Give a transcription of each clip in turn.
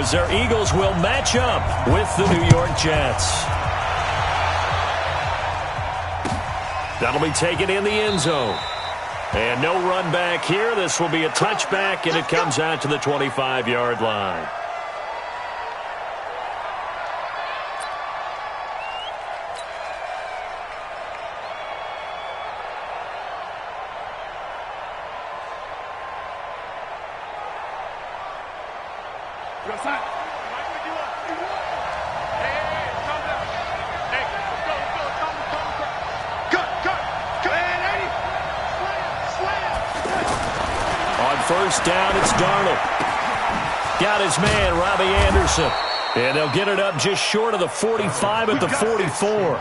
as their Eagles will match up with the New York Jets. That'll be taken in the end zone. And no run back here. This will be a touchback, and it comes out to the 25-yard line. First down, it's Darnold. Got his man, Robbie Anderson. And they'll get it up just short of the 45 at the 44.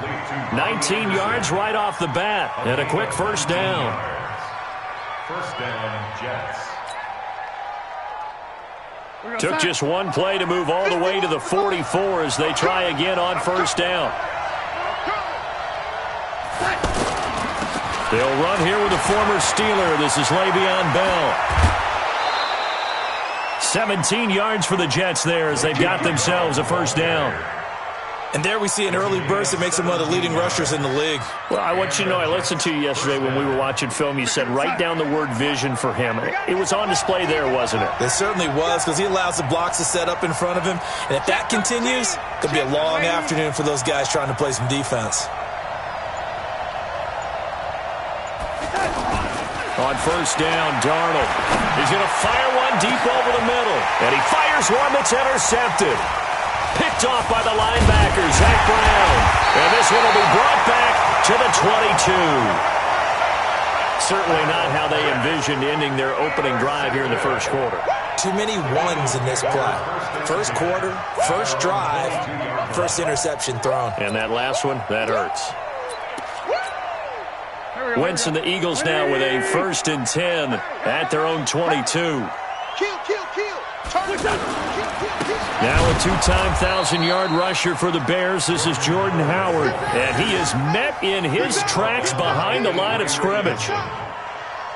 19 yards right off the bat. And a quick first down. First down, Jets. Took just one play to move all the way to the 44 as they try again on first down. They'll run here with a former Steeler. This is Le'Veon Bell. 17 yards for the Jets there as they've got themselves a first down. And there we see an early burst that makes him one of the leading rushers in the league. Well, I want you to know, I listened to you yesterday when we were watching film. You said write down the word vision for him. It was on display there, wasn't it? It certainly was, because he allows the blocks to set up in front of him. And if that continues, it'll be a long afternoon for those guys trying to play some defense. On first down, Darnold. He's going to fire one deep over the middle. And he fires one that's intercepted. Picked off by the linebacker, Zach Brown. And this one will be brought back to the 22. Certainly not how they envisioned ending their opening drive here in the first quarter. Too many ones in this play. First quarter, first drive, first interception thrown. And that last one, that hurts. Wentz and the Eagles now with a 1st and 10 at their own 22. Now a two-time 1,000-yard rusher for the Bears. This is Jordan Howard. And he is met in his tracks behind the line of scrimmage.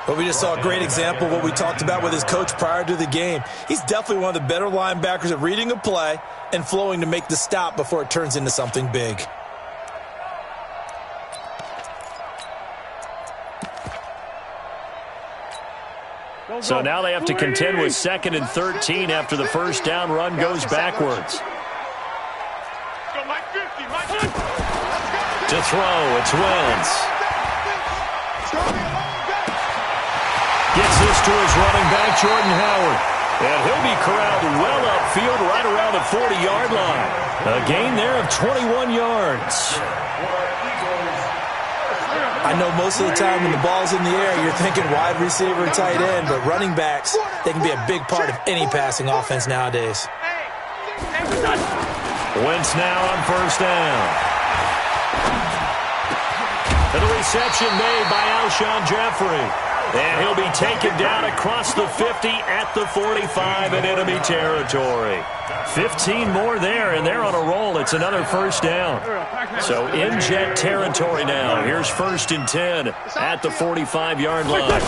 But we just saw a great example of what we talked about with his coach prior to the game. He's definitely one of the better linebackers at reading a play and flowing to make the stop before it turns into something big. So now they have to contend with 2nd and 13 after the first down run goes backwards. To throw, it's Wentz. Gets this to his running back, Jordan Howard. And he'll be corralled well upfield right around the 40-yard line. A gain there of 21 yards. I know most of the time when the ball's in the air, you're thinking wide receiver, tight end, but running backs, they can be a big part of any passing offense nowadays. Wentz now on first down. And a reception made by Alshon Jeffrey. And he'll be taken down across the 50 at the 45 in enemy territory. 15 more there, and they're on a roll. It's another first down. So in Jet territory now. Here's 1st and 10 at the 45-yard line.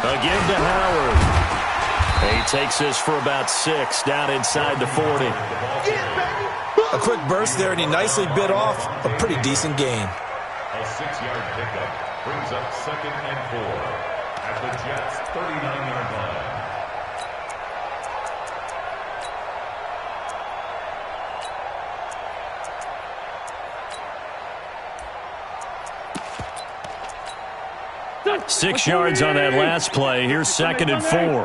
Again to Howard. He takes this for about 6 down inside the 40. A quick burst there, and he nicely bit off a pretty decent gain. A 6-yard pickup brings up 2nd and 4 at the Jets' 39-yard line. Six yards on that last play. Here's 2nd and 4. On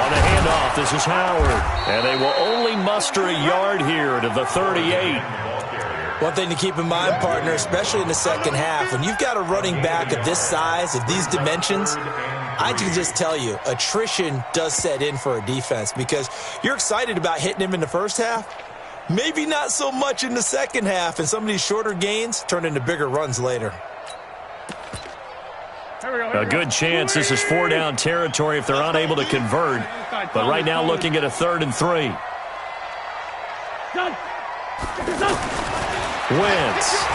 the handoff, this is Howard. And they will only muster a yard here to the 38. One thing to keep in mind, partner, especially in the second half, when you've got a running back of this size, of these dimensions, I can just tell you, attrition does set in for a defense because you're excited about hitting him in the first half. Maybe not so much in the second half, and some of these shorter gains turn into bigger runs later. A good chance this is 4-down territory if they're unable to convert. But right now looking at a 3rd and 3. Wentz.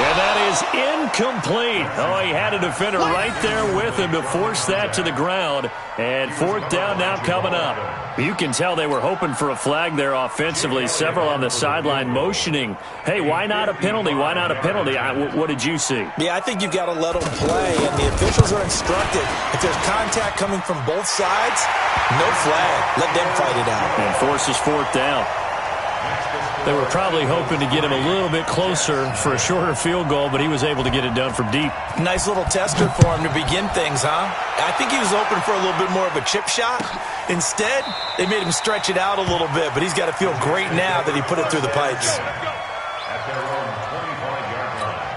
And that is incomplete. Oh, he had a defender right there with him to force that to the ground. And fourth down now coming up. You can tell they were hoping for a flag there offensively. Several on the sideline motioning, hey, why not a penalty? Why not a penalty? What did you see? Yeah, I think you've got to let them play, and the officials are instructed. If there's contact coming from both sides, no flag. Let them fight it out. And forces fourth down. They were probably hoping to get him a little bit closer for a shorter field goal, but he was able to get it done from deep. Nice little tester for him to begin things, huh? I think he was open for a little bit more of a chip shot. Instead, they made him stretch it out a little bit, but he's got to feel great now that he put it through the pipes. At their own 25-yard line.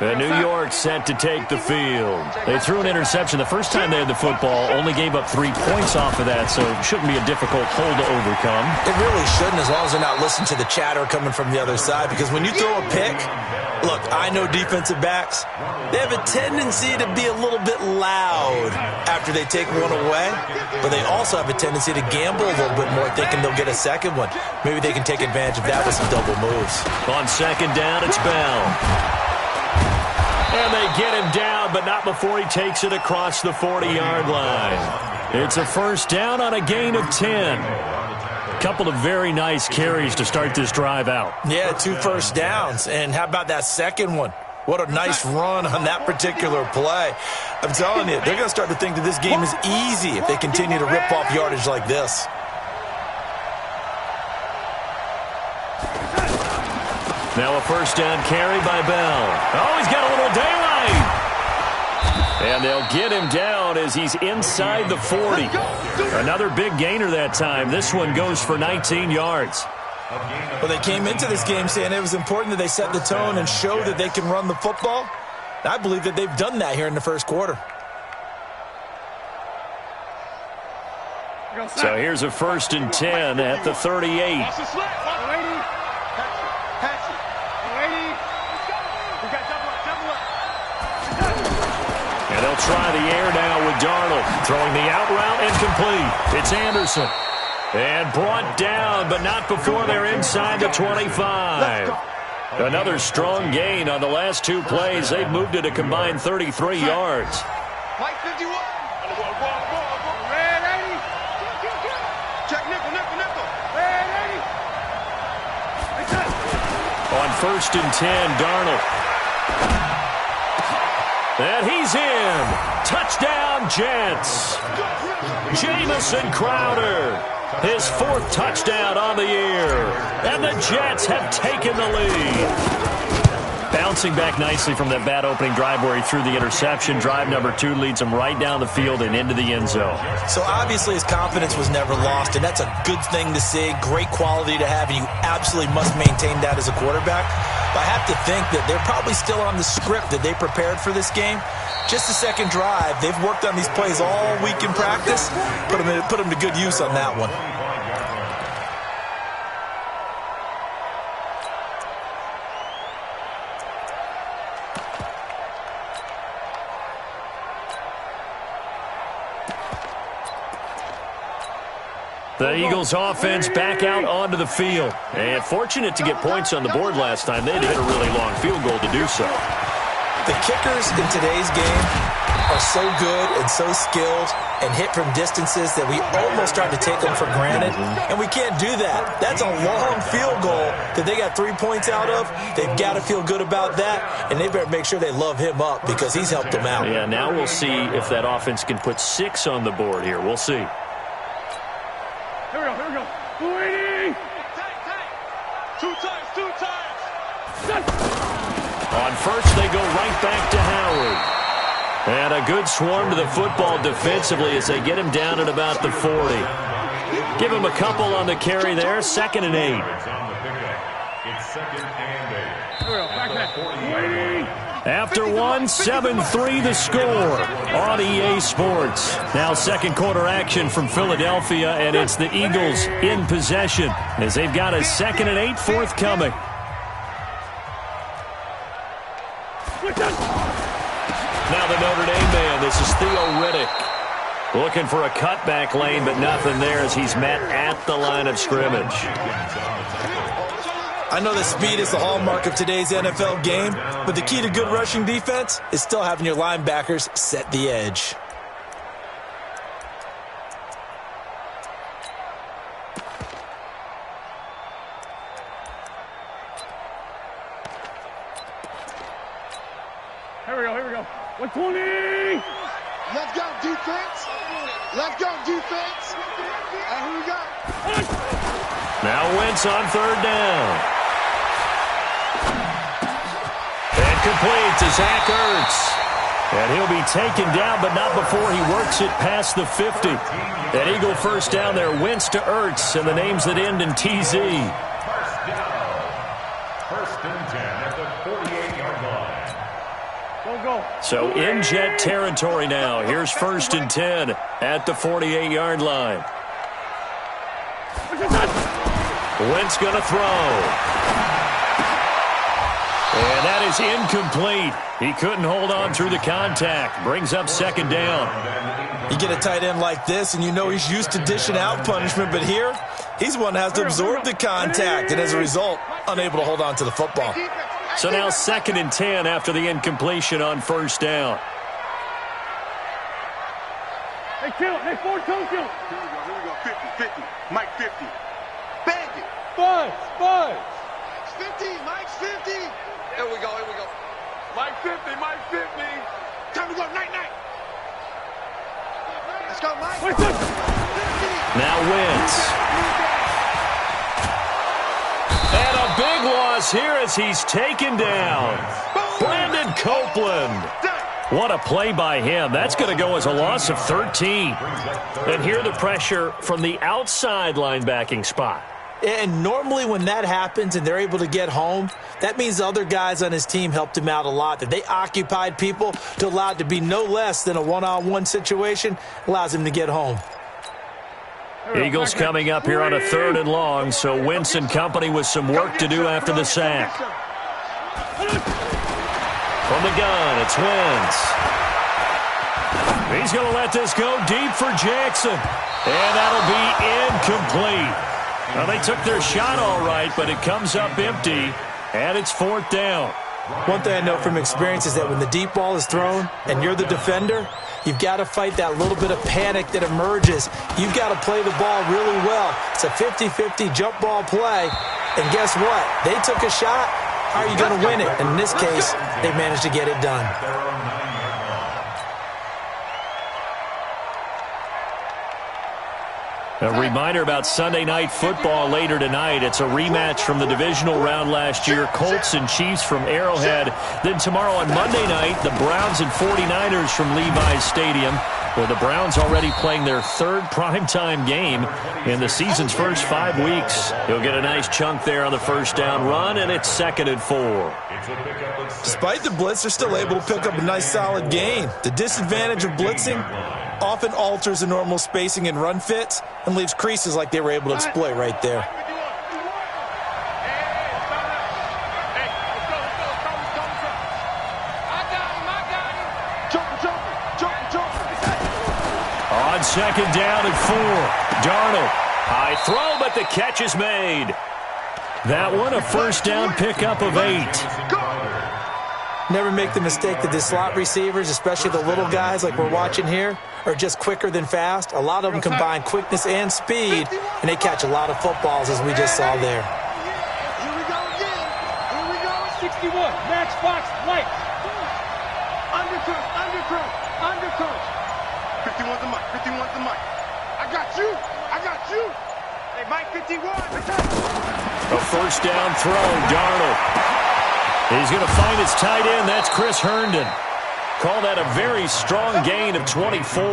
And New York set to take the field. They threw an interception the first time they had the football, only gave up 3 points off of that, so it shouldn't be a difficult hole to overcome. It really shouldn't, as long as they're not listening to the chatter coming from the other side, because when you throw a pick, look, I know defensive backs, they have a tendency to be a little bit loud after they take one away, but they also have a tendency to gamble a little bit more, thinking they'll get a second one. Maybe they can take advantage of that with some double moves. On second down, it's Bell. And they get him down, but not before he takes it across the 40-yard line. It's a first down on a gain of 10. A couple of very nice carries to start this drive out. Yeah, 2 first downs. And how about that second one? What a nice run on that particular play. I'm telling you, they're going to start to think that this game is easy if they continue to rip off yardage like this. Now a first down carry by Bell. Oh, he's got a little daylight. And they'll get him down as he's inside the 40. Another big gainer that time. This one goes for 19 yards. Well, they came into this game saying it was important that they set the tone and show that they can run the football. I believe that they've done that here in the first quarter. So here's a first and 10 at the 38. And they'll try the air now with Darnold. Throwing the out route and complete. It's Anderson. And brought down, but not before they're inside the 25. Another strong gain on the last 2 plays. They've moved it a combined 33 yards. Mike 51. Red 80. Check nickel. Red 80. On first and 10, Darnold. And he's in. Touchdown, Jets. Jamison Crowder. His 4th touchdown on the year. And the Jets have taken the lead. Bouncing back nicely from that bad opening drive where he threw the interception. Drive number 2 leads him right down the field and into the end zone. So obviously his confidence was never lost, and that's a good thing to see. Great quality to have, and you absolutely must maintain that as a quarterback. But I have to think that they're probably still on the script that they prepared for this game. Just the second drive. They've worked on these plays all week in practice. Put them to good use on that one. The Eagles offense back out onto the field. And fortunate to get points on the board last time. They had to hit a really long field goal to do so. The kickers in today's game are so good and so skilled and hit from distances that we almost start to take them for granted. And we can't do that. That's a long field goal that they got 3 points out of. They've got to feel good about that. And they better make sure they love him up because he's helped them out. Yeah, now we'll see if that offense can put 6 on the board here. We'll see. Here we go. 280. Two times. On first, they go right back to Howard. And a good swarm to the football defensively as they get him down at about the 40. Give him a couple on the carry there. 2nd and 8. It's 2nd and 8. Here we go. Back. After one, 7-3 the score on EA Sports. Now second quarter action from Philadelphia, and it's the Eagles in possession as they've got a 2nd and 8 forthcoming. Now the Notre Dame man, this is Theo Riddick. Looking for a cutback lane, but nothing there as he's met at the line of scrimmage. I know that speed is the hallmark of today's NFL game, but the key to good rushing defense is still having your linebackers set the edge. Here we go. 120! Let's go, defense. Let's go, defense. And here we go. Now Wentz on third down. And complete to Zach Ertz. And he'll be taken down, but not before he works it past the 50. An Eagle first down there, Wentz to Ertz, and the names that end in TZ. First and 10 at the 48-yard line. Go. So in Jet territory now. Here's first and 10 at the 48-yard line. Wentz going to throw. And that is incomplete. He couldn't hold on through the contact. Brings up second down. You get a tight end like this, and you know he's used to dishing out punishment, but here, he's one that has to absorb the contact, and as a result, unable to hold on to the football. So now second and 10 after the incompletion on first down. Hey, kill. Hey, forward toe kill. Here we go. 50. Mike 50. Bang it. Five. 50. Mike's 50. Here we go. Mike 50. Time to go. Night. Let's go, Mike. 50. Now Wentz. And a big loss here as he's taken down. Brandon Copeland. What a play by him. That's going to go as a loss of 13. And here the pressure from the outside linebacking spot. And normally when that happens and they're able to get home, that means the other guys on his team helped him out a lot. That they occupied people to allow it to be no less than a one-on-one situation allows him to get home. Eagles coming up here on a third and long, so Wentz and company with some work to do after the sack. From the gun, it's Wentz. He's going to let this go deep for Jackson. And that'll be incomplete. Well, they took their shot all right, but it comes up empty, and it's fourth down. One thing I know from experience is that when the deep ball is thrown and you're the defender, you've got to fight that little bit of panic that emerges. You've got to play the ball really well. It's a 50-50 jump ball play, and guess what? They took a shot. How are you going to win it? And in this case, they managed to get it done. A reminder about Sunday Night Football later tonight. It's a rematch from the divisional round last year, Colts and Chiefs from Arrowhead. Then tomorrow on Monday night, the Browns and 49ers from Levi's Stadium, where the Browns already playing their third primetime game in the season's first 5 weeks. He'll get a nice chunk there on the first down run, and it's 2nd and 4. Despite the blitz, they're still able to pick up a nice solid gain. The disadvantage of blitzing often alters the normal spacing and run fits and leaves creases like they were able to exploit right there. On second down and 4, Darnold. High throw, but the catch is made. That one, a first down pickup of 8. Never make the mistake that the slot receivers, especially the little guys like we're watching here, are just quicker than fast. A lot of them combine quickness and speed, and they catch a lot of footballs, as we just saw there. Here we go again. 61. Max Fox, White. Undercut. 51's the mic. I got you. Hey, Mike 51. A first down throw, Darnold. He's going to find his tight end. That's Chris Herndon. Call that a very strong gain of 24.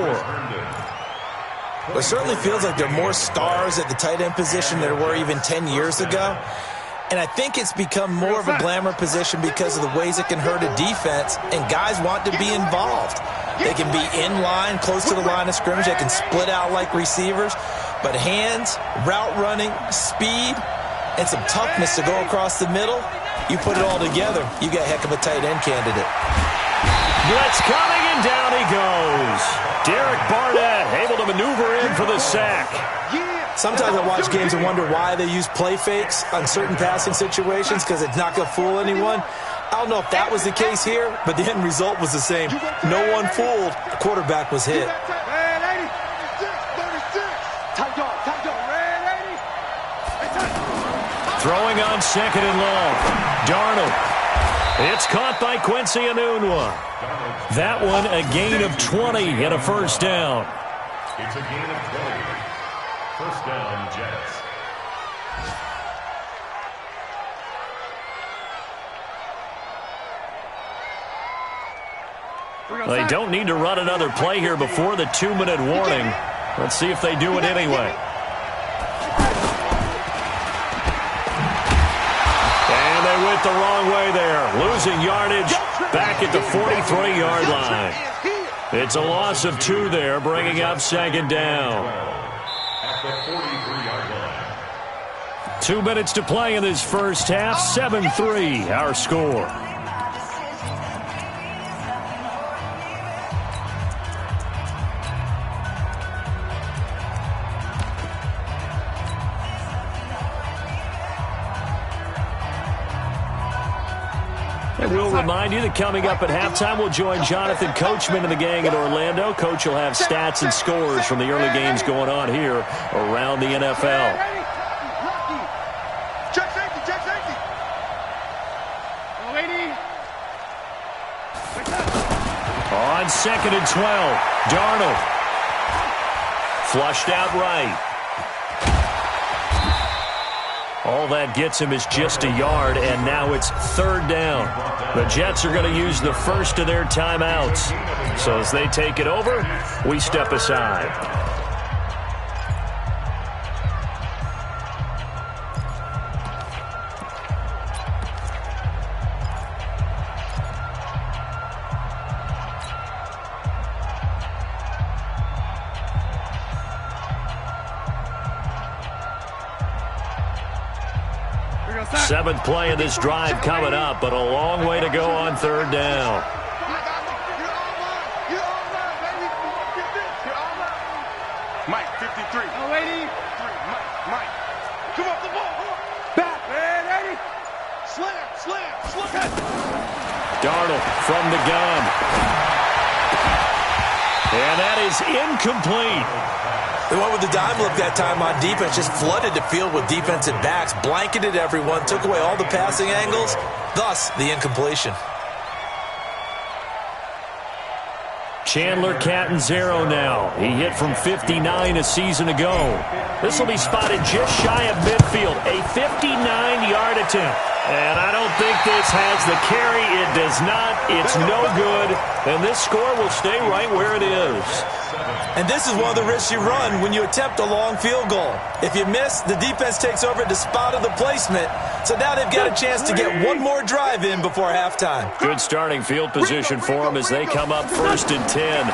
It certainly feels like there are more stars at the tight end position than there were even 10 years ago. And I think it's become more of a glamour position because of the ways it can hurt a defense, and guys want to be involved. They can be in line, close to the line of scrimmage. They can split out like receivers. But hands, route running, speed, and some toughness to go across the middle, you put it all together, you got a heck of a tight end candidate. blitz coming, and down he goes. Derek Barnett able to maneuver in for the sack. Sometimes I watch games and wonder why they use play fakes on certain passing situations, because it's not going to fool anyone. I don't know if that was the case here, but the end result was the same. No one fooled. The quarterback was hit. Throwing on second and long. Darnold. It's caught by Quincy Enunwa. That one a gain of 20 and a first down. It's a gain of 20. First down, Jets. They don't need to run another play here before the 2-minute warning. Let's see if they do it anyway. And they went the wrong way there. Losing yardage back at the 43-yard line. It's a loss of 2 there, bringing up second down. At the 43-yard line. 2 minutes to play in this first half. 7-3 our score. And we'll remind you that coming up at halftime, we'll join Jonathan Coachman and the gang in Orlando. Coach will have stats and scores from the early games going on here around the NFL. Check safety, check safety. On second and 12, Darnold. Flushed out right. All that gets him is just a yard, and now it's third down. The Jets are going to use the first of their timeouts. So as they take it over, we step aside. Seventh play of this drive coming up, but a long way to go on third down. Mike, 53. Oh, 80. Mike. Come on, the ball. Back. Man, 80. Slam. Darnold from the gun. And that is incomplete. They went with the dime look that time on defense, just flooded the field with defensive backs, blanketed everyone, took away all the passing angles, thus the incompletion. Chandler Catanzaro now. He hit from 59 a season ago. This will be spotted just shy of midfield, a 59-yard attempt. And I don't think this has the carry. It does not. It's no good. And this score will stay right where it is. And this is one of the risks you run when you attempt a long field goal. If you miss, the defense takes over at the spot of the placement. So now they've got a chance to get one more drive in before halftime. Good starting field position for them as they come up 1st and 10.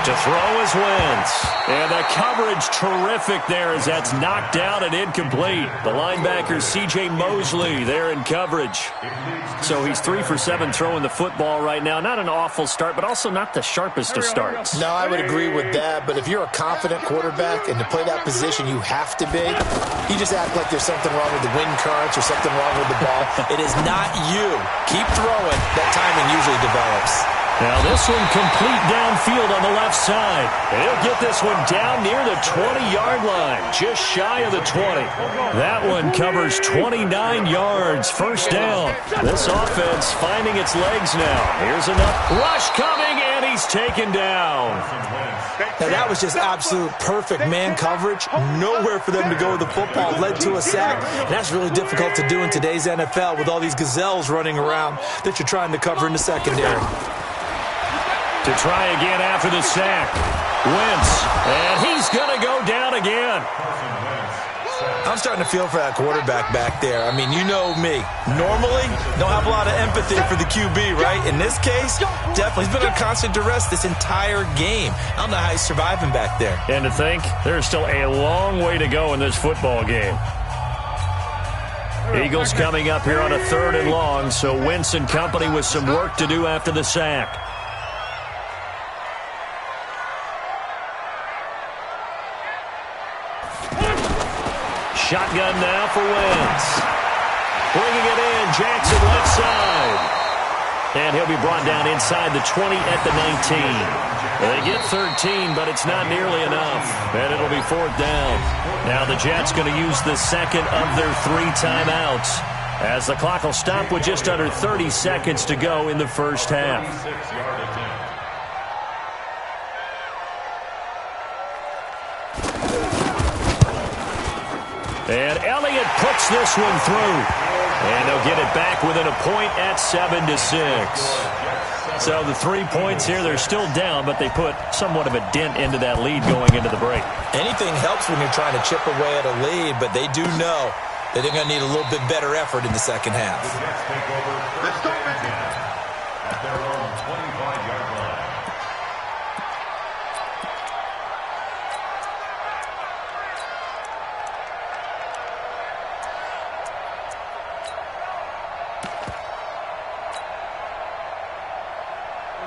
To throw is Wentz. And the coverage terrific there as that's knocked down and incomplete. The linebacker C.J. Mosley there in coverage. So he's 3 for 7 throwing the football right now. Not an awful start, but also not the sharpest of starts. No, I would agree with that. But if you're a confident quarterback and to play that position you have to be, you just act like there's something wrong with the wind currents or something wrong with the ball. It is not you. Keep throwing. That timing usually develops. Now this one complete downfield on the left side. And he'll get this one down near the 20-yard line, just shy of the 20. That one covers 29 yards, first down. This offense finding its legs now. Here's enough rush coming, and he's taken down. Now that was just absolute perfect man coverage. Nowhere for them to go with the football. Led to a sack. And that's really difficult to do in today's NFL with all these gazelles running around that you're trying to cover in the secondary. To try again after the sack. Wentz, and he's going to go down again. I'm starting to feel for that quarterback back there. I mean, you know me. Normally, don't have a lot of empathy for the QB, right? In this case, definitely. He's been under constant duress this entire game. I don't know how he's surviving back there. And to think, there's still a long way to go in this football game. Eagles coming up here on a 3rd and long, so Wentz and company with some work to do after the sack. Shotgun now for Wentz. Bringing it in, Jackson left side. And he'll be brought down inside the 20 at the 19. They get 13, but it's not nearly enough. And it'll be 4th down. Now the Jets going to use the second of their 3 timeouts, as the clock will stop with just under 30 seconds to go in the first half. And Elliott puts this one through. And they'll get it back within a point at 7-6. So the 3 points here, they're still down, but they put somewhat of a dent into that lead going into the break. Anything helps when you're trying to chip away at a lead, but they do know that they're going to need a little bit better effort in the second half. Let's go, at their own 25-yard line.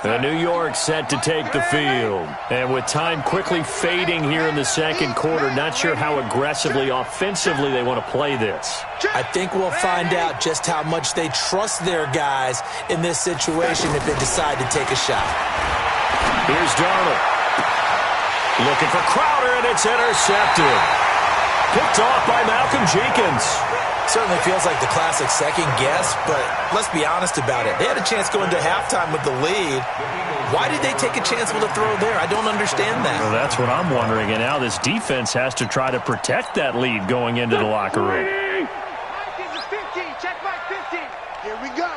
And New York set to take the field. And with time quickly fading here in the second quarter, not sure how aggressively, offensively they want to play this. I think we'll find out just how much they trust their guys in this situation if they decide to take a shot. Here's Darnold. Looking for Crowder, and it's intercepted. Picked off by Malcolm Jenkins. Certainly feels like the classic second guess, but let's be honest about it. They had a chance going to halftime with the lead. Why did they take a chance with a throw there? I don't understand that. Well, that's what I'm wondering, and now this defense has to try to protect that lead going into the locker room. Mike is a 15. Check Mike 15. Here we go.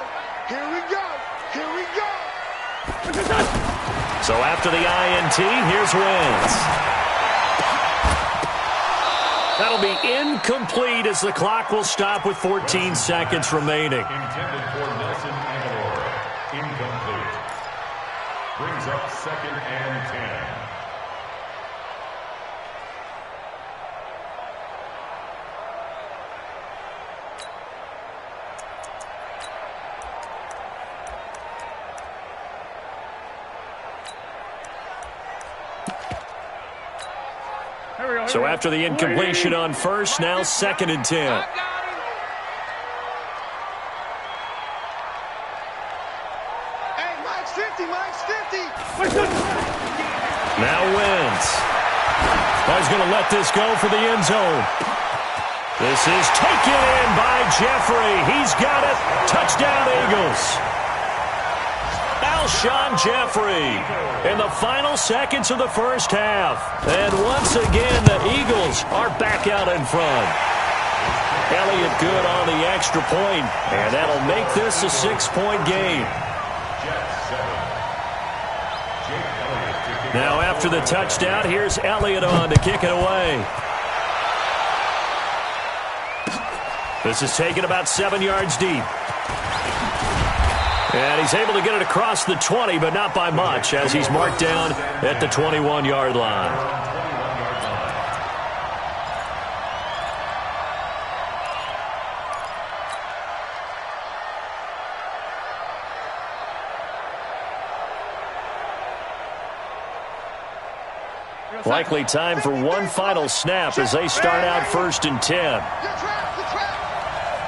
Here we go. Here we go. So after the INT, here's Wentz. That'll be incomplete as the clock will stop with 14 seconds remaining. Intended for Nelson Aguilar. Incomplete. Brings up 2nd and 10. So after the incompletion on first, now 2nd and 10. Hey, Mike's 50. Mike's 50. Now Wentz. He's going to let this go for the end zone. This is taken in by Jeffrey. He's got it. Touchdown, Eagles. Alshon Jeffrey in the final seconds of the first half. And once again, the Eagles are back out in front. Elliott good on the extra point, and that'll make this a 6-point game. Now after the touchdown, here's Elliott on to kick it away. This is taken about 7 yards deep. And he's able to get it across the 20, but not by much, as he's marked down at the 21-yard line. Likely time for one final snap as they start out 1st and 10.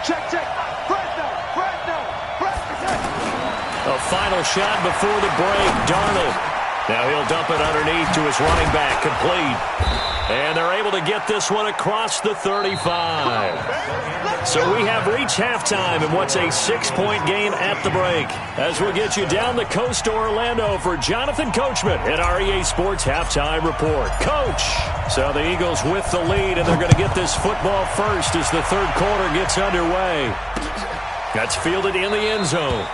Check. A final shot before the break. Darnold. Now he'll dump it underneath to his running back. Complete. And they're able to get this one across the 35. So we have reached halftime in what's a 6-point game at the break. As we'll get you down the coast to Orlando for Jonathan Coachman at our EA Sports Halftime Report. Coach! So the Eagles with the lead, and they're going to get this football first as the 3rd quarter gets underway. That's fielded in the end zone.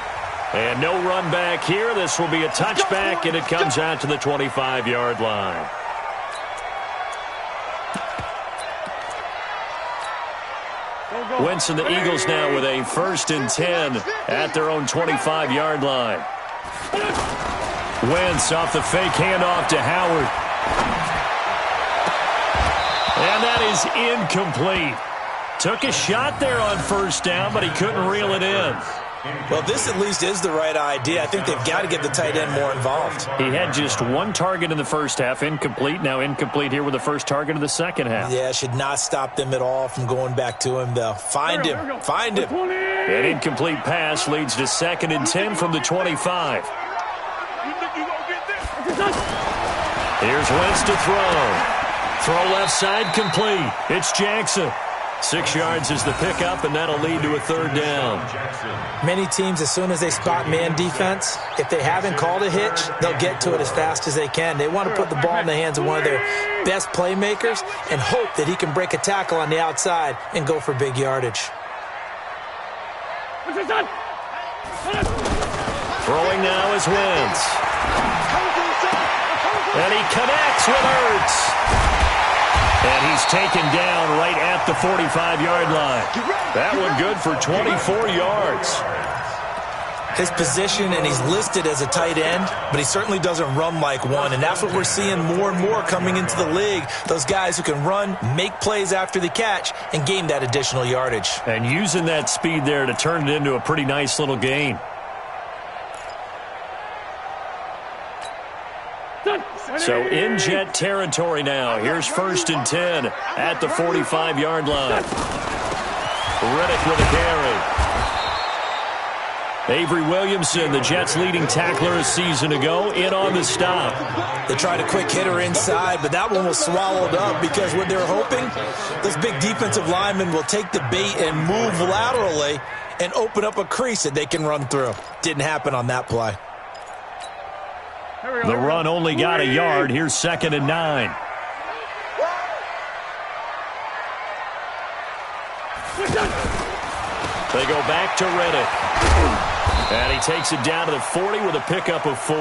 And no run back here. This will be a touchback, and it comes out to the 25-yard line. Wentz and the Eagles now with a 1st and 10 at their own 25-yard line. Wentz off the fake handoff to Howard. And that is incomplete. Took a shot there on first down, but he couldn't reel it in. Well, this at least is the right idea. I think they've got to get the tight end more involved. He had just one target in the first half, incomplete. Now incomplete here with the first target of the second half. Yeah, should not stop them at all from going back to him, though. Find him. Find him. An incomplete pass leads to 2nd and 10 from the 25. Here's Wentz to throw. Throw left side complete. It's Jackson. 6 yards is the pickup, and that'll lead to a 3rd down. Many teams, as soon as they spot man defense, if they haven't called a hitch, they'll get to it as fast as they can. They want to put the ball in the hands of one of their best playmakers and hope that he can break a tackle on the outside and go for big yardage. Throwing now is Wentz. And he connects with Ertz. And he's taken down right at the 45-yard line. That one good for 24 yards. His position, and he's listed as a tight end, but he certainly doesn't run like one, and that's what we're seeing more and more coming into the league. Those guys who can run, make plays after the catch, and gain that additional yardage. And using that speed there to turn it into a pretty nice little gain. So in Jet territory now. Here's 1st and 10 at the 45-yard line. Riddick with a carry. Avery Williamson, the Jets' leading tackler a season ago, in on the stop. They tried a quick hitter inside, but that one was swallowed up because what they're hoping, those big defensive linemen will take the bait and move laterally and open up a crease that they can run through. Didn't happen on that play. The run only got a yard. Here's 2nd and 9. They go back to Riddick. And he takes it down to the 40 with a pickup of 4.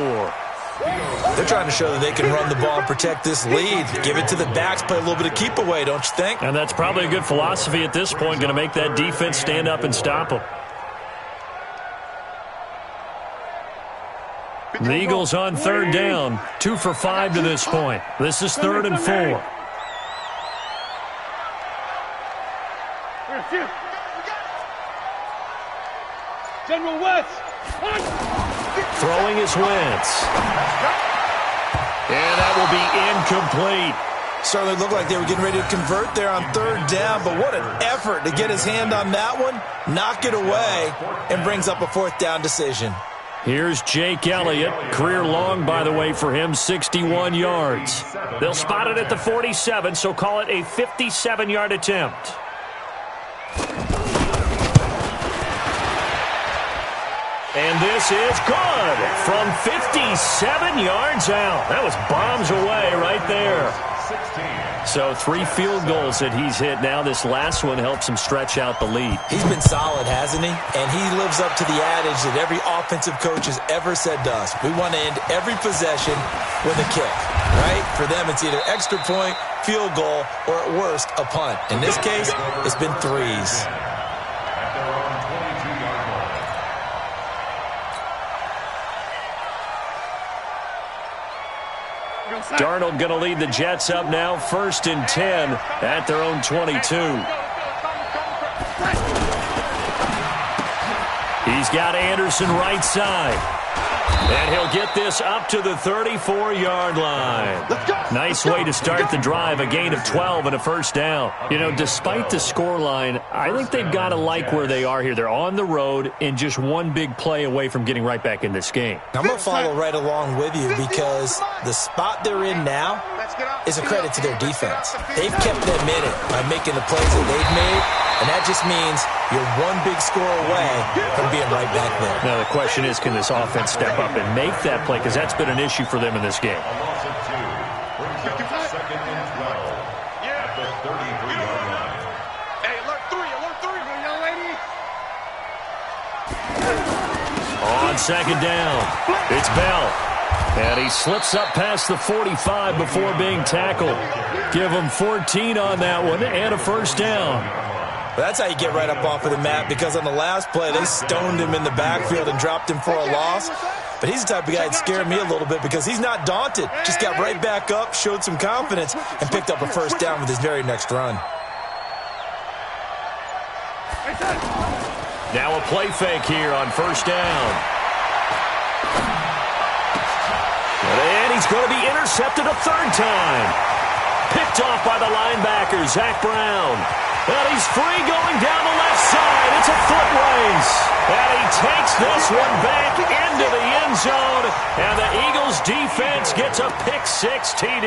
They're trying to show that they can run the ball and protect this lead. Give it to the backs, play a little bit of keep away, don't you think? And that's probably a good philosophy at this point, going to make that defense stand up and stop them. The Eagles on 3rd down, 2 for 5 to this point. This is 3rd and 4. General Wentz. Throwing is Wentz. And that will be incomplete. Certainly looked like they were getting ready to convert there on 3rd down, but what an effort to get his hand on that one, knock it away, and brings up a 4th down decision. Here's Jake Elliott. Career long, by the way, for him, 61 yards. They'll spot it at the 47, so call it a 57-yard attempt. And this is good from 57 yards out. That was bombs away right there. So 3 field goals that he's hit now. This last one helps him stretch out the lead. He's been solid, hasn't he? And he lives up to the adage that every offensive coach has ever said to us. We want to end every possession with a kick, right? For them, it's either extra point, field goal, or at worst, a punt. In this case, it's been 3s. Darnold going to lead the Jets up now, 1st and 10 at their own 22. He's got Anderson right side. And he'll get this up to the 34-yard line. Nice way to start the drive, a gain of 12 and a 1st down. You know, despite the scoreline, I think they've got to like where they are here. They're on the road and just one big play away from getting right back in this game. I'm going to follow right along with you because the spot they're in now is a credit to their defense. They've kept them in it by making the plays that they've made, and that just means you're one big score away from being right back there. Now the question is, can this offense step up and make that play? Because that's been an issue for them in this game. On 2nd down, it's Bell. And he slips up past the 45 before being tackled. Give him 14 on that one and a 1st down. Well, that's how you get right up off of the mat, because on the last play, they stoned him in the backfield and dropped him for a loss. But he's the type of guy that scared me a little bit because he's not daunted. Just got right back up, showed some confidence, and picked up a 1st down with his very next run. Now a play fake here on first down. And he's going to be intercepted a third time. Picked off by the linebacker, Zach Brown. And he's free going down the left side. It's a foot race. And he takes this one back into the end zone. And the Eagles defense gets a pick-6 TD.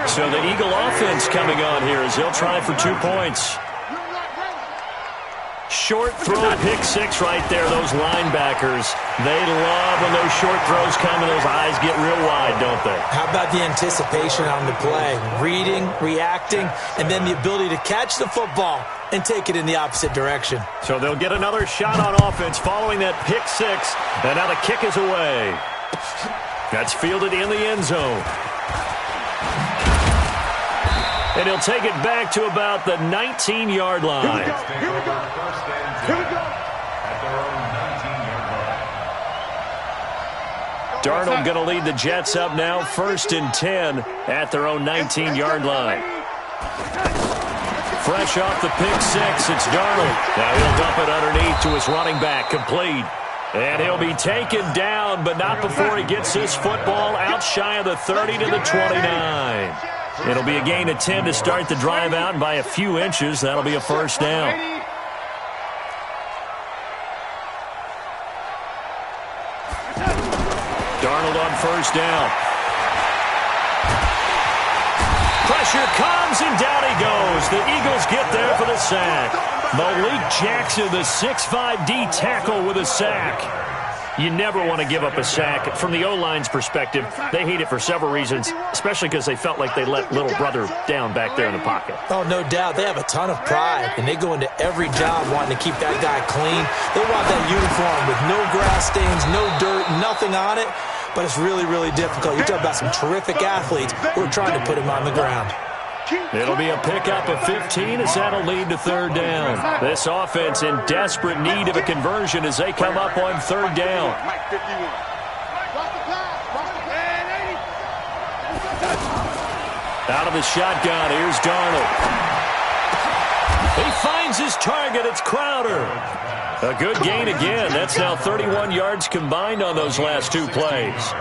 So the Eagle offense coming on here as they'll try for 2 points. Short throw, pick-6 right there. Those linebackers, they love when those short throws come and those eyes get real wide, don't they? How about the anticipation on the play? Reading, reacting, and then the ability to catch the football and take it in the opposite direction. So they'll get another shot on offense following that pick-6, and now the kick is away. That's fielded in the end zone. And he'll take it back to about the 19-yard line. Here we go. Here we go. At their own 19-yard line. Darnold going to lead the Jets up now, 1st and 10 at their own 19-yard line. Fresh off the pick-6, it's Darnold. Now he'll dump it underneath to his running back, complete. And he'll be taken down, but not before he gets this football out shy of the 30 to the 29. It'll be a gain of 10 to start the drive out, and by a few inches, that'll be a first down. Darnold on first down. Pressure comes, and down he goes. The Eagles get there for the sack. Malik Jackson, the 6'5" D tackle with a sack. You never want to give up a sack. From the O-line's perspective, they hate it for several reasons, especially because they felt like they let little brother down back there in the pocket. Oh, no doubt. They have a ton of pride, and they go into every job wanting to keep that guy clean. They want that uniform with no grass stains, no dirt, nothing on it, but it's really, really difficult. You're talking about some terrific athletes who are trying to put him on the ground. It'll be a pickup of 15 as that'll lead to third down. This offense in desperate need of a conversion as they come up on third down. Out of the shotgun, here's Darnold. He finds his target, it's Crowder. A good gain again. That's now 31 yards combined on those last 2 plays.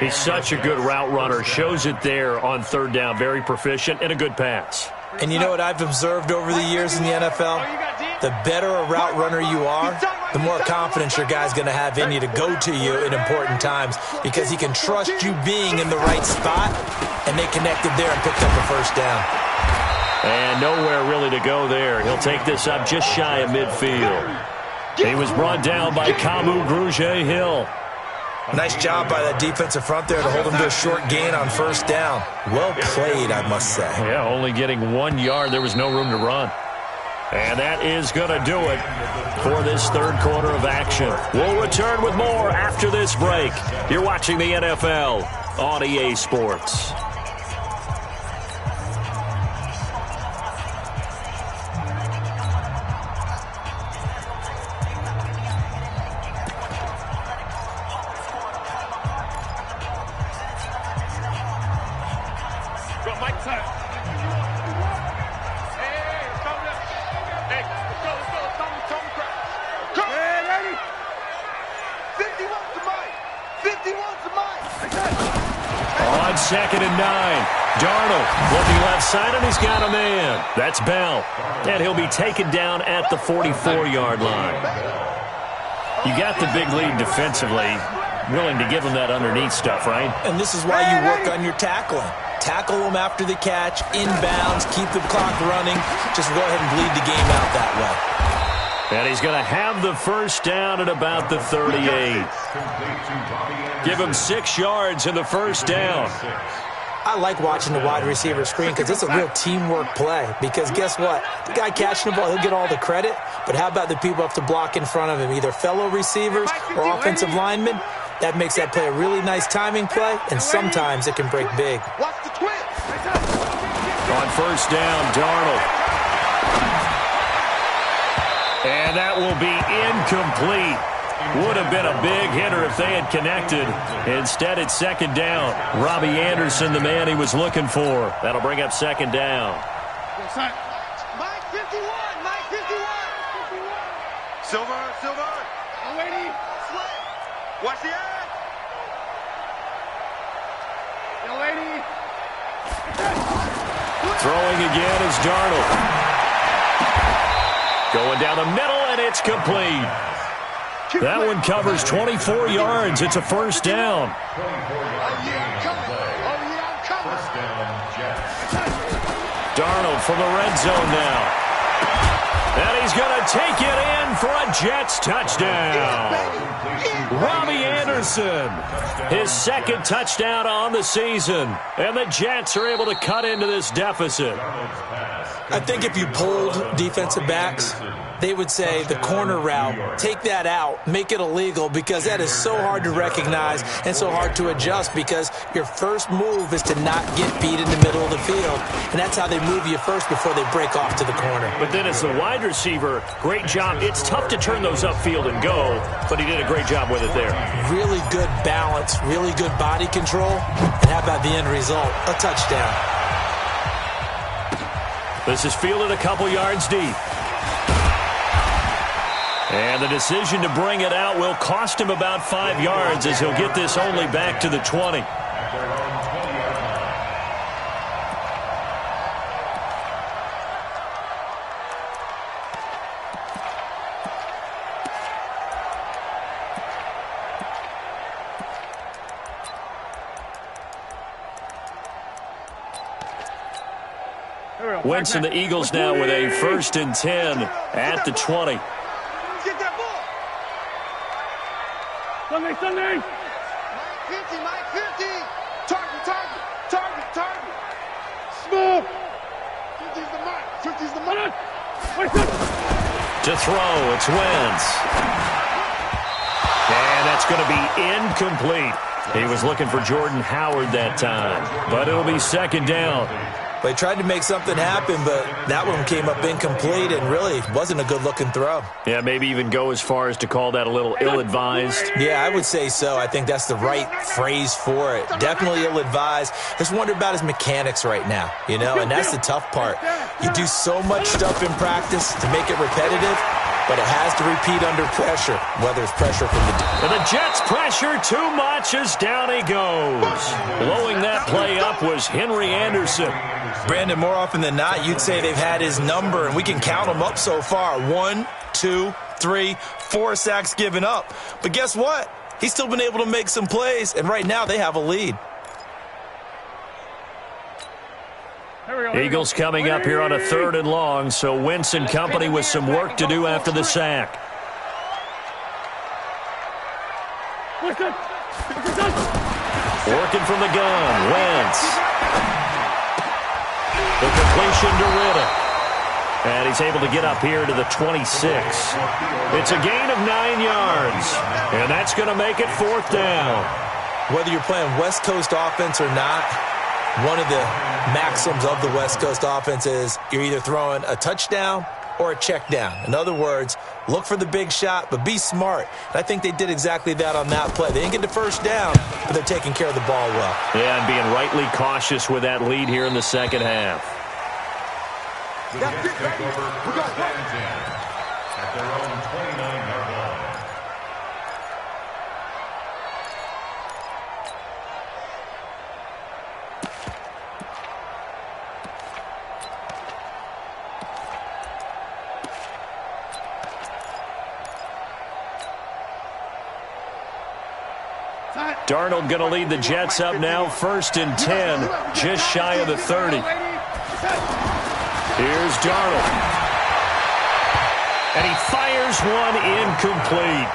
He's such a good route runner. Shows it there on third down. Very proficient and a good pass. And you know what I've observed over the years in the NFL? The better a route runner you are, the more confidence your guy's going to have in you to go to you in important times because he can trust you being in the right spot, and they connected there and picked up a first down. And nowhere really to go there. He'll take this up just shy of midfield. He was brought down by Kamu Grugier-Hill. Nice job by that defensive front there to hold him to a short gain on first down. Well played, I must say. Yeah, only getting 1 yard. There was no room to run. And that is going to do it for this third quarter of action. We'll return with more after this break. You're watching the NFL on EA Sports. Second and 9. Darnold looking left side, and he's got a man. That's Bell. And he'll be taken down at the 44-yard line. You got the big lead defensively. Willing to give him that underneath stuff, right? And this is why you work on your tackling. Tackle them after the catch, inbounds, keep the clock running. Just go ahead and bleed the game out that way. And he's going to have the first down at about the 38. Give him 6 yards in the first down. I like watching the wide receiver screen because it's a real teamwork play. Because guess what? The guy catching the ball, he'll get all the credit. But how about the people up to block in front of him? Either fellow receivers or offensive linemen. That makes that play a really nice timing play. And sometimes it can break big. On first down, Darnold. And that will be incomplete. Would have been a big hitter if they had connected. Instead, it's second down. Robbie Anderson, the man he was looking for. That'll bring up second down. Mike 51, Mike 51. Silver, Silver. Lady. Watch the edge. Young lady. Throwing again is Darnold. Going down the middle, and it's complete. That one covers 24 yards. It's a first down. Oh, yeah, I'm coming. Oh, yeah, I'm coming. First down, Jets. Darnold from the red zone now. And he's going to take it in for a Jets touchdown. Robbie Anderson, his second touchdown on the season. And the Jets are able to cut into this deficit. I think if you polled defensive backs, they would say the corner route, take that out, make it illegal, because that is so hard to recognize and so hard to adjust, because your first move is to not get beat in the middle of the field, and that's how they move you first before they break off to the corner. But then as the wide receiver, great job. It's tough to turn those upfield and go, but he did a great job with it there. Really good balance, really good body control, and how about the end result? A touchdown. This is fielded a couple yards deep. And the decision to bring it out will cost him about 5 yards, as he'll get this only back to the 20. Wentz and the Eagles now with a 1st and 10 at the 20. Get that ball. Sunday. Mike 50, Mike 50. Target. Smooth. 50's the mark. 50's the mark. To throw, it's Wentz. And that's going to be incomplete. He was looking for Jordan Howard that time, but it'll be 2nd down. They tried to make something happen, but that one came up incomplete and really wasn't a good-looking throw. Yeah, maybe even go as far as to call that a little ill-advised. Yeah, I would say so. I think that's the right phrase for it. Definitely ill-advised. Just wonder about his mechanics right now, you know, and that's the tough part. You do so much stuff in practice to make it repetitive, but it has to repeat under pressure, whether it's pressure from the... And the Jets pressure too much as down he goes. Blowing that play up was Henry Anderson. Brandon, more often than not, you'd say they've had his number, and we can count them up so far. 1, 2, 3, 4 sacks given up. But guess what? He's still been able to make some plays, and right now they have a lead. Eagles coming up here on a 3rd and long, so Wentz and company with some work to do after the sack. Working from the gun, Wentz. The completion to Ritter. And he's able to get up here to the 26. It's a gain of 9 yards, and that's going to make it 4th down. Whether you're playing West Coast offense or not, one of the maxims of the West Coast offense is you're either throwing a touchdown or a check down. In other words, look for the big shot, but be smart. And I think they did exactly that on that play. They didn't get the 1st down, but they're taking care of the ball well. Yeah, and being rightly cautious with that lead here in the 2nd half. The Jets take over 1st and 10 at their own 29-yard line. Darnold going to lead the Jets up now, 1st and 10, just shy of the 30. Here's Darnold. And he fires one incomplete.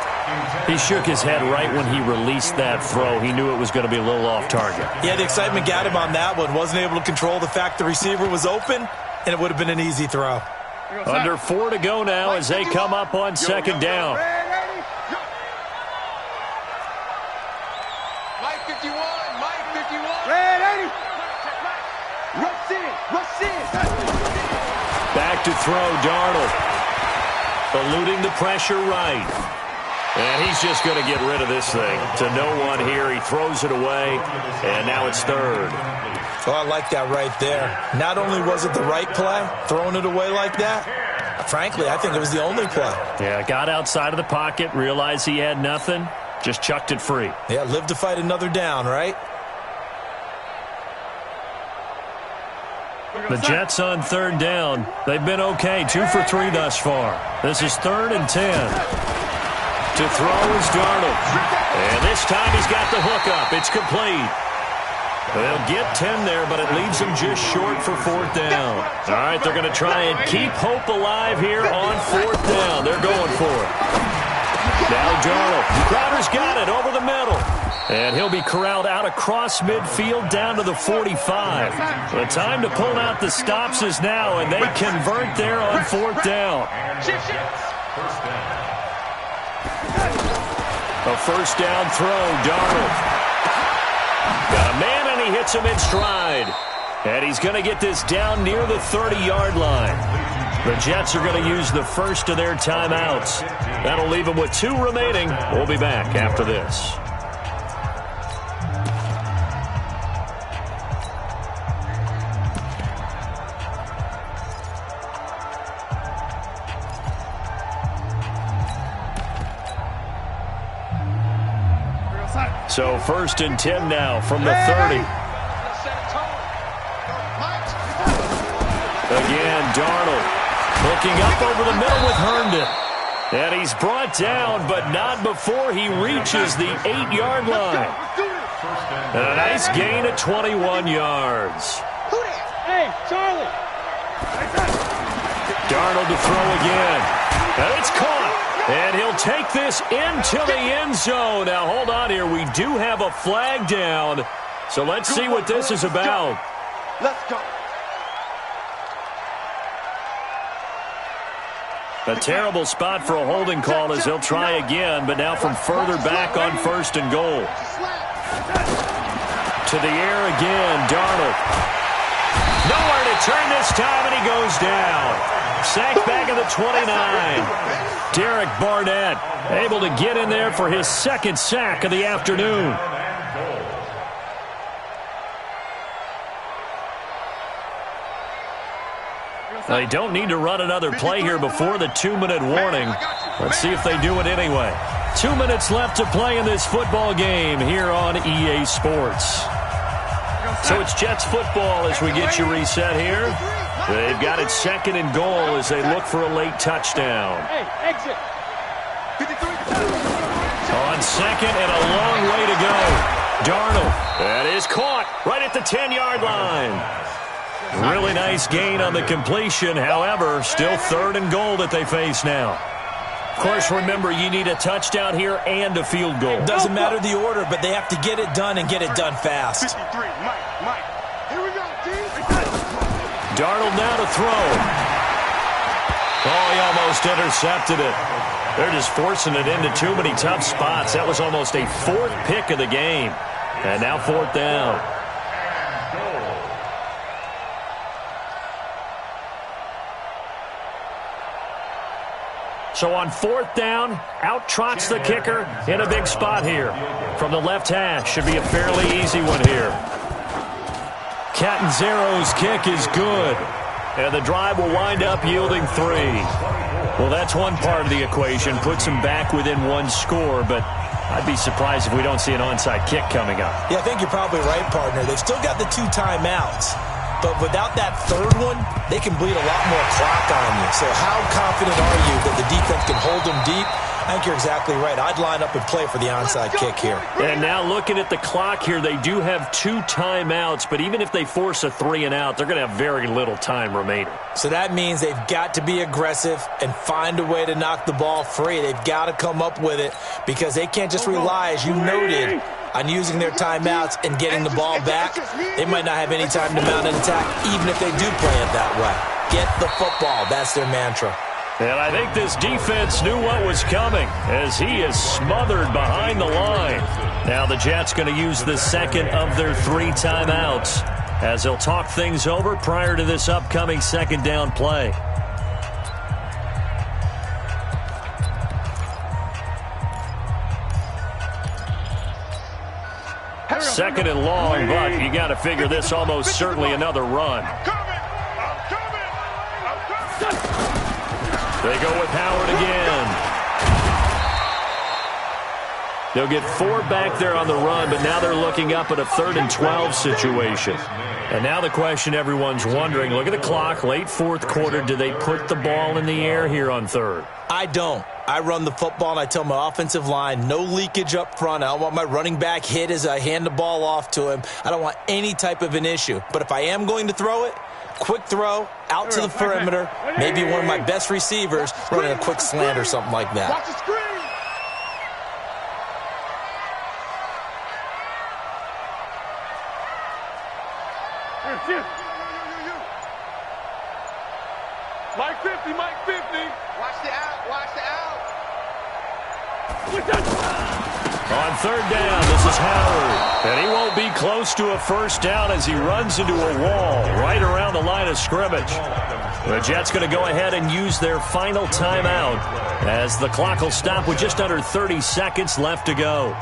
He shook his head right when he released that throw. He knew it was going to be a little off target. Yeah, the excitement got him on that one. Wasn't able to control the fact the receiver was open, and it would have been an easy throw. Under 4 to go now as they come up on 2nd down. Mike 51, Mike 51. Red 80. Rush in. Back to throw, Darnold. Eluding the pressure right. And he's just going to get rid of this thing. To no one here. He throws it away, and now it's 3rd. Oh, I like that right there. Not only was it the right play, throwing it away like that, I frankly, I think it was the only play. Yeah, got outside of the pocket, realized he had nothing, just chucked it free. Yeah, live to fight another down, right? The Jets on third down. They've been okay, 2 for 3 thus far. This is 3rd and 10. To throw is Darnold. And this time he's got the hook up. It's complete. They'll get 10 there, but it leaves them just short for 4th down. All right, they're going to try and keep hope alive here on 4th down. They're going for it. Now Darnold. Crowder's got it over the middle. And he'll be corralled out across midfield down to the 45. The time to pull out the stops is now, and they convert there on 4th down. A first down throw, Darnold. Got a man, and he hits him in stride. And he's going to get this down near the 30-yard line. The Jets are going to use the first of their timeouts. That'll leave them with 2 remaining. We'll be back after this. So 1st and 10 now from the 30. Again, Darnold looking up over the middle with Herndon. And he's brought down, but not before he reaches the 8-yard line. And a nice gain at 21 yards. Hey, Charlie. Darnold to throw again. And it's caught. And he'll take this into the end zone. Now, hold on here. We do have a flag down. So let's see what this is about. Let's go. A terrible spot for a holding call as he'll try again, but now from further back on 1st and goal. To the air again, Darnold. Nowhere to turn this time, and he goes down. Sacked back at the 29. Derek Barnett able to get in there for his 2nd sack of the afternoon. They don't need to run another play here before the 2-minute warning. Let's see if they do it anyway. 2 minutes left to play in this football game here on EA Sports. So it's Jets football as we get you reset here. They've got it 2nd and goal as they look for a late touchdown. Hey, exit. On 2nd and a long way to go. Darnold. That is caught right at the 10-yard line. Really nice gain on the completion. However, still 3rd and goal that they face now. Of course, remember, you need a touchdown here and a field goal. Doesn't matter the order, but they have to get it done and get it done fast. 53, Mike. Here we go, D. Darnold now to throw. Oh, he almost intercepted it. They're just forcing it into too many tough spots. That was almost a 4th pick of the game. And now 4th down. So on 4th down, out trots the kicker in a big spot here. From the left hash, should be a fairly easy one here. Catanzaro's kick is good. And the drive will wind up yielding 3. Well, that's one part of the equation. Puts them back within 1 score, but I'd be surprised if we don't see an onside kick coming up. Yeah, I think you're probably right, partner. They've still got the 2 timeouts. But without that 3rd one, they can bleed a lot more clock on you. So how confident are you that the defense can hold them deep? I think you're exactly right. I'd line up and play for the onside kick here. And now looking at the clock here, they do have 2 timeouts, but even if they force a 3 and out, they're going to have very little time remaining. So that means they've got to be aggressive and find a way to knock the ball free. They've got to come up with it because they can't just rely, as you noted, on using their timeouts and getting the ball back. They might not have any time to mount an attack, even if they do play it that way. Get the football. That's their mantra. And I think this defense knew what was coming as he is smothered behind the line. Now the Jets going to use the 2nd of their 3 timeouts as they'll talk things over prior to this upcoming 2nd down play. Second and long, but you got to figure this almost certainly another run. They go with Howard again. They'll get 4 back there on the run, but now they're looking up at a 3rd and 12 situation. And now the question everyone's wondering, look at the clock, late 4th quarter, do they put the ball in the air here on 3rd? I don't. I run the football, and I tell my offensive line, no leakage up front. I don't want my running back hit as I hand the ball off to him. I don't want any type of an issue. But if I am going to throw it, quick throw, out to the perimeter, maybe one of my best receivers running a quick slant or something like that. Watch the screen. Mike 50, Mike 50. Watch the out, watch the out. On 3rd down, this is Howard. And he won't be close to a 1st down as he runs into a wall right around the line of scrimmage. The Jets going to go ahead and use their final timeout as the clock will stop with just under 30 seconds left to go.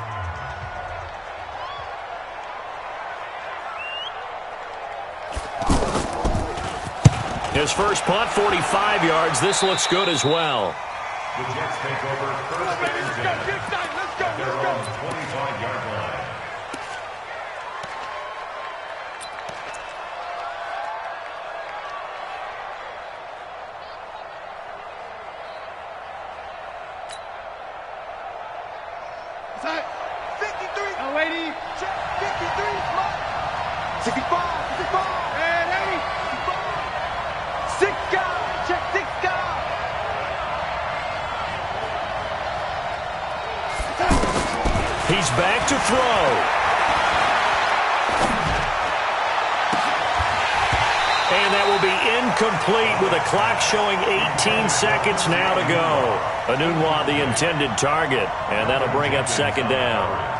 His first punt, 45 yards. This looks good as well. The Jets take over 1st and 10 at their own 25-yard line. Set. 53. Oh, lady. Check. 53. Come on. 65. 65. And 80. 6 guys. Check 6 guys. He's back to throw. And that will be incomplete with a clock showing 18 seconds now to go. Anunwa, the intended target, and that'll bring up 2nd down.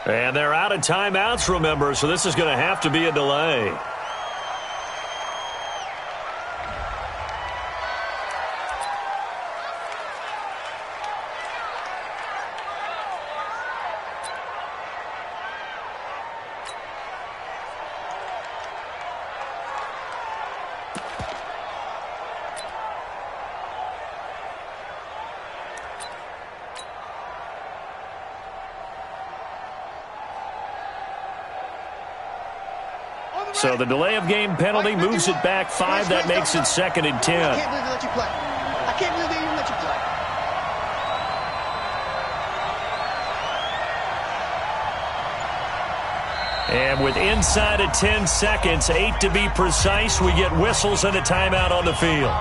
And they're out of timeouts, remember, so this is going to have to be a delay. So the delay of game penalty moves it back 5. That makes it 2nd and 10. I can't believe they let you play. I can't believe they even let you play. And with inside of 10 seconds, 8 to be precise, we get whistles and a timeout on the field.